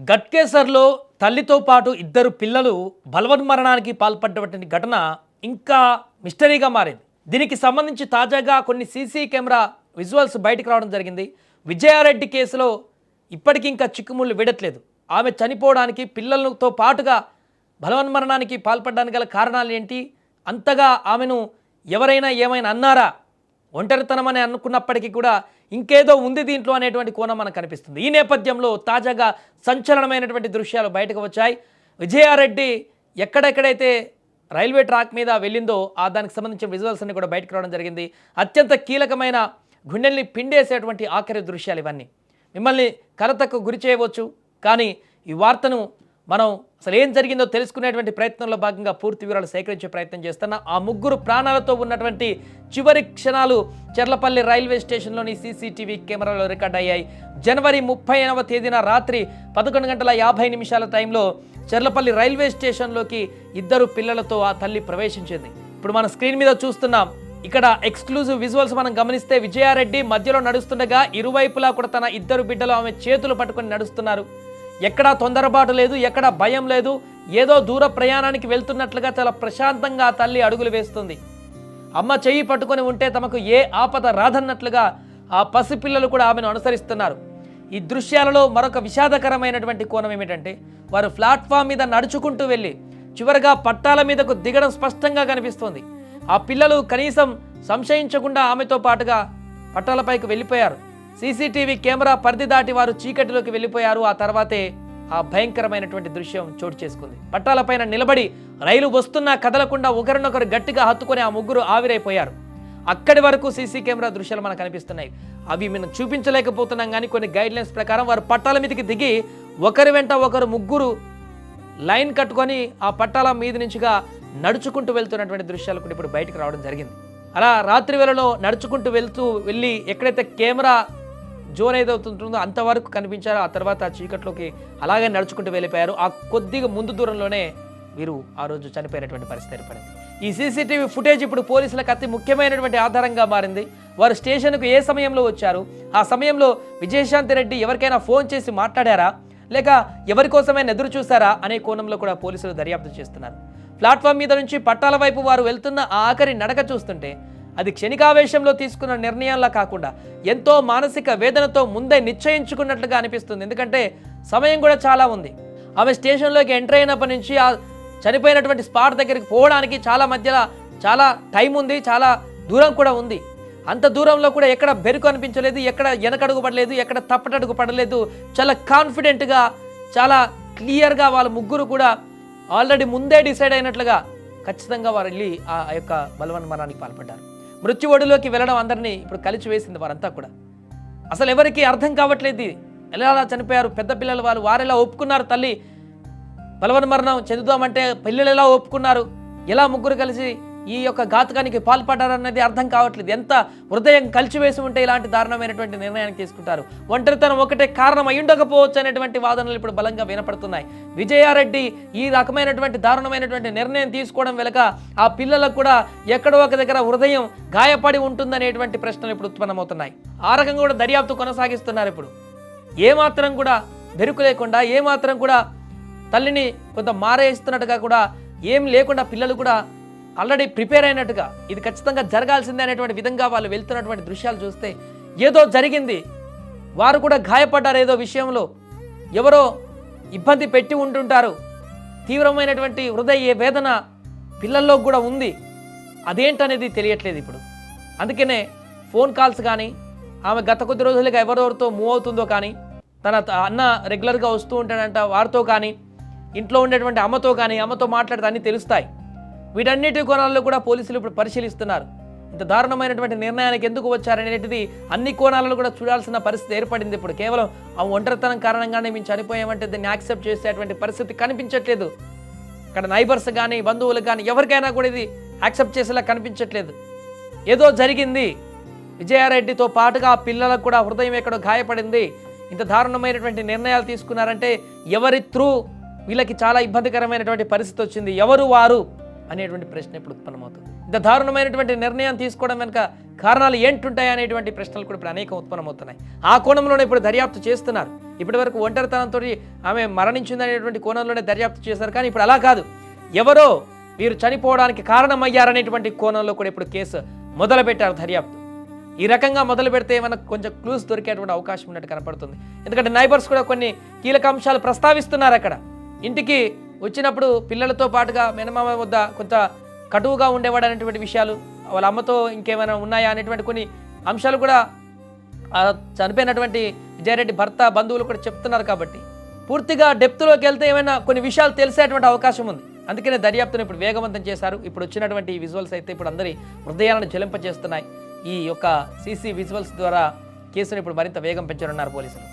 గట్కేసర్లో తల్లితో పాటు ఇద్దరు పిల్లలు బలవన్మరణానికి పాల్పడ్డటువంటి ఘటన ఇంకా మిస్టరీగా మారింది. దీనికి సంబంధించి తాజాగా కొన్ని సీసీ కెమెరా విజువల్స్ బయటకు రావడం జరిగింది. విజయారెడ్డి కేసులో ఇప్పటికీ ఇంకా చిక్కుముళ్ళు విడట్లేదు. ఆమె చనిపోవడానికి పిల్లలతో పాటుగా బలవన్మరణానికి పాల్పడడానికి గల కారణాలు ఏంటి, అంతగా ఆమెను ఎవరైనా ఏమైనా అన్నారా, ఒంటరితనం అని అనుకున్నప్పటికీ కూడా ఇంకేదో ఉంది దీంట్లో అనేటువంటి కోణం మనకు కనిపిస్తుంది. ఈ నేపథ్యంలో తాజాగా సంచలనమైనటువంటి దృశ్యాలు బయటకు వచ్చాయి. విజయారెడ్డి ఎక్కడెక్కడైతే రైల్వే ట్రాక్ మీద వెళ్ళిందో దానికి సంబంధించిన విజువల్స్ అన్ని కూడా బయటకు రావడం జరిగింది. అత్యంత కీలకమైన గుండెల్ని పిండేసేటువంటి ఆఖరి దృశ్యాలు ఇవన్నీ. మిమ్మల్ని కలతకు గురి చేయవచ్చు, కానీ ఈ వార్తను మనం అసలు ఏం జరిగిందో తెలుసుకునేటువంటి ప్రయత్నంలో భాగంగా పూర్తి వివరాలు సేకరించే ప్రయత్నం చేస్తున్నా. ఆ ముగ్గురు ప్రాణాలతో ఉన్నటువంటి చివరి క్షణాలు చెర్లపల్లి రైల్వే స్టేషన్లోని సీసీటీవీ కెమెరాలో రికార్డ్ అయ్యాయి. జనవరి 30వ తేదీన రాత్రి 11:50 టైంలో చెర్లపల్లి రైల్వే స్టేషన్లోకి ఇద్దరు పిల్లలతో ఆ తల్లి ప్రవేశించింది. ఇప్పుడు మన స్క్రీన్ మీద చూస్తున్నాం. ఇక్కడ ఎక్స్క్లూజివ్ విజువల్స్ మనం గమనిస్తే విజయారెడ్డి మధ్యలో నడుస్తుండగా ఇరువైపులా కూడా తన ఇద్దరు బిడ్డలు ఆమె చేతులు పట్టుకొని నడుస్తున్నారు. ఎక్కడా తొందరపాటు లేదు, ఎక్కడా భయం లేదు. ఏదో దూర ప్రయాణానికి వెళ్తున్నట్లుగా చాలా ప్రశాంతంగా ఆ తల్లి అడుగులు వేస్తుంది. అమ్మ చెయ్యి పట్టుకొని ఉంటే తమకు ఏ ఆపద రాదన్నట్లుగా ఆ పసిపిల్లలు కూడా ఆమెను అనుసరిస్తున్నారు. ఈ దృశ్యాలలో మరొక విషాదకరమైనటువంటి కోణం ఏమిటంటే, వారు ప్లాట్ఫామ్ మీద నడుచుకుంటూ వెళ్ళి చివరిగా పట్టాల మీదకు దిగడం స్పష్టంగా కనిపిస్తోంది. ఆ పిల్లలు కనీసం సంశయించకుండా ఆమెతో పాటుగా పట్టాలపైకి వెళ్ళిపోయారు. సీసీటీవీ కెమెరా పరిధి దాటి వారు చీకటిలోకి వెళ్ళిపోయారు. ఆ తర్వాతే ఆ భయంకరమైనటువంటి దృశ్యం చోటు చేసుకుంది. పట్టాలపైన నిలబడి రైలు వస్తున్నా కదలకుండా ఒకరినొకరు గట్టిగా హత్తుకొని ఆ ముగ్గురు ఆవిరైపోయారు. అక్కడి వరకు సీసీ కెమెరా దృశ్యాలు మనకు కనిపిస్తున్నాయి. అవి మనం చూపించలేకపోతున్నాం, కానీ కొన్ని గైడ్లైన్స్ ప్రకారం వారు పట్టాల మీదకి దిగి ఒకరి వెంట ఒకరు ముగ్గురు లైన్ కట్టుకొని ఆ పట్టాల మీద నుంచిగా నడుచుకుంటూ వెళ్తున్నటువంటి దృశ్యాలు కూడా ఇప్పుడు బయటకు రావడం జరిగింది. అలా రాత్రి వేళలో నడుచుకుంటూ వెళ్ళి ఎక్కడైతే కెమెరా జోన్ ఏదవుతుంటుందో అంతవరకు కనిపించారో ఆ తర్వాత ఆ చీకట్లోకి అలాగే నడుచుకుంటూ వెళ్ళిపోయారు. ఆ కొద్దిగా ముందు దూరంలోనే వీరు ఆ రోజు చనిపోయినటువంటి పరిస్థితి ఏర్పడింది. ఈ సీసీటీవీ ఫుటేజ్ ఇప్పుడు పోలీసులకు అతి ముఖ్యమైనటువంటి ఆధారంగా మారింది. వారు స్టేషన్కు ఏ సమయంలో వచ్చారు, ఆ సమయంలో విజయశాంతి రెడ్డి ఎవరికైనా ఫోన్ చేసి మాట్లాడారా, లేక ఎవరి కోసమైనా ఎదురు చూసారా అనే కోణంలో కూడా పోలీసులు దర్యాప్తు చేస్తున్నారు. ప్లాట్ఫామ్ మీద నుంచి పట్టాల వైపు వారు వెళ్తున్న ఆ ఆఖరి నడక చూస్తుంటే అది క్షణికావేశంలో తీసుకున్న నిర్ణయంలా కాకుండా ఎంతో మానసిక వేదనతో ముందే నిశ్చయించుకున్నట్లుగా అనిపిస్తుంది. ఎందుకంటే సమయం కూడా చాలా ఉంది. ఆమె స్టేషన్లోకి ఎంటర్ అయినప్పటి నుంచి ఆ చనిపోయినటువంటి స్పాట్ దగ్గరికి పోవడానికి చాలా టైం ఉంది, చాలా దూరం కూడా ఉంది. అంత దూరంలో కూడా ఎక్కడ బెరుకు అనిపించలేదు, ఎక్కడ వెనకడుగు పడలేదు, ఎక్కడ తప్పటడుగు పడలేదు. చాలా కాన్ఫిడెంట్గా, చాలా క్లియర్గా వాళ్ళ ముగ్గురు కూడా ఆల్రెడీ ముందే డిసైడ్ అయినట్లుగా ఖచ్చితంగా వారు వెళ్ళి ఆ యొక్క బలవన్మరణానికి పాల్పడ్డారు. మృత్యు ఒడిలోకి వెళ్ళడం అందరినీ ఇప్పుడు కలిసి వేసింది. వారంతా కూడా అసలు ఎవరికి అర్థం కావట్లేదు ఎలా చనిపోయారు. పెద్ద పిల్లలు వారెలా ఒప్పుకున్నారు, తల్లి బలవన్మరణం చెందుదామంటే పిల్లలు ఎలా ఒప్పుకున్నారు, ఎలా ముగ్గురు కలిసి ఈ యొక్క ఘాతకానికి పాల్పడ్డారన్నది అర్థం కావట్లేదు. ఎంత హృదయం కలిసివేసి ఉంటే ఇలాంటి దారుణమైనటువంటి నిర్ణయానికి తీసుకుంటారు. ఒంటరితనం ఒకటే కారణం అయ్యుండకపోవచ్చు అనేటువంటి వాదనలు ఇప్పుడు బలంగా వినపడుతున్నాయి. విజయారెడ్డి ఈ రకమైనటువంటి దారుణమైనటువంటి నిర్ణయం తీసుకోవడం వెనుక ఆ పిల్లలకు కూడా ఎక్కడో ఒక దగ్గర హృదయం గాయపడి ఉంటుందనేటువంటి ప్రశ్నలు ఇప్పుడు ఉత్పన్నమవుతున్నాయి. ఆ రకంగా కూడా దర్యాప్తు కొనసాగిస్తున్నారు. ఇప్పుడు ఏమాత్రం కూడా బెరుకు లేకుండా, ఏమాత్రం కూడా తల్లిని కొంత మారేస్తున్నట్టుగా కూడా ఏం లేకుండా పిల్లలు కూడా ఆల్రెడీ ప్రిపేర్ అయినట్టుగా ఇది ఖచ్చితంగా జరగాల్సిందే అనేటువంటి విధంగా వాళ్ళు వెళ్తున్నటువంటి దృశ్యాలు చూస్తే ఏదో జరిగింది, వారు కూడా గాయపడ్డారు. ఏదో విషయంలో ఎవరో ఇబ్బంది పెట్టి ఉంటుంటారు. తీవ్రమైనటువంటి హృదయ వేదన పిల్లల్లో కూడా ఉంది. అదేంటనేది తెలియట్లేదు ఇప్పుడు. అందుకనే ఫోన్ కాల్స్ కానీ, ఆమె గత కొద్ది రోజులుగా ఎవరెవరితో మూవ్ అవుతుందో కానీ, తన అన్న రెగ్యులర్గా వస్తూ ఉంటాడంట వారితో కానీ, ఇంట్లో ఉండేటువంటి అమ్మతో కానీ, అమ్మతో మాట్లాడితే అన్నీ తెలుస్తాయి. వీటన్నిటి కోణాల్లో కూడా పోలీసులు ఇప్పుడు పరిశీలిస్తున్నారు. ఇంత దారుణమైనటువంటి నిర్ణయానికి ఎందుకు వచ్చారనేటిది అన్ని కోణాలను కూడా చూడాల్సిన పరిస్థితి ఏర్పడింది. ఇప్పుడు కేవలం ఆ ఒంటరితనం కారణంగానే మేము చనిపోయామంటే దాన్ని యాక్సెప్ట్ చేసేటువంటి పరిస్థితి కనిపించట్లేదు. ఇక్కడ నైబర్స్ కానీ, బంధువులకు కానీ ఎవరికైనా కూడా ఇది యాక్సెప్ట్ చేసేలా కనిపించట్లేదు. ఏదో జరిగింది, విజయారెడ్డితో పాటుగా పిల్లలకు కూడా హృదయం ఎక్కడో గాయపడింది. ఇంత దారుణమైనటువంటి నిర్ణయాలు తీసుకున్నారంటే ఎవరి త్రూ వీళ్ళకి చాలా ఇబ్బందికరమైనటువంటి పరిస్థితి వచ్చింది. ఎవరు వారు అనేటువంటి ప్రశ్న ఇప్పుడు ఉత్పన్నమవుతుంది. ఇంత దారుణమైనటువంటి నిర్ణయం తీసుకోవడం వెనుక కారణాలు ఏంటుంటాయి అనేటువంటి ప్రశ్నలు కూడా ఇప్పుడు అనేకం ఉత్పన్నమవుతున్నాయి. ఆ కోణంలోనే ఇప్పుడు దర్యాప్తు చేస్తున్నారు. ఇప్పటివరకు ఒంటరితనంతో ఆమె మరణించిందనేటువంటి కోణంలోనే దర్యాప్తు చేశారు. కానీ ఇప్పుడు అలా కాదు, ఎవరో వీరు చనిపోవడానికి కారణమయ్యారనేటువంటి కోణంలో కూడా ఇప్పుడు కేసు మొదలుపెట్టారు దర్యాప్తు. ఈ రకంగా మొదలు పెడితే మనకు కొంచెం క్లూస్ దొరికేటువంటి అవకాశం ఉన్నట్టు కనపడుతుంది. ఎందుకంటే నైబర్స్ కూడా కొన్ని కీలక అంశాలు ప్రస్తావిస్తున్నారు. అక్కడ ఇంటికి వచ్చినప్పుడు పిల్లలతో పాటుగా మేనమామ వద్ద కొంత కటువుగా ఉండేవాడు అనేటువంటి విషయాలు, వాళ్ళ అమ్మతో ఇంకేమైనా ఉన్నాయా అనేటువంటి కొన్ని అంశాలు కూడా చనిపోయినటువంటి విజయారెడ్డి భర్త బంధువులు కూడా చెప్తున్నారు. కాబట్టి పూర్తిగా డెప్త్లోకి వెళ్తే ఏమైనా కొన్ని విషయాలు తెలిసేటువంటి అవకాశం ఉంది. అందుకనే దర్యాప్తును ఇప్పుడు వేగవంతం చేశారు. ఇప్పుడు వచ్చినటువంటి విజువల్స్ అయితే ఇప్పుడు అందరి హృదయాలను జ్వలింపజేస్తున్నాయి. ఈ యొక్క సీసీ విజువల్స్ ద్వారా కేసును ఇప్పుడు మరింత వేగం పెంచనున్నారు పోలీసులు.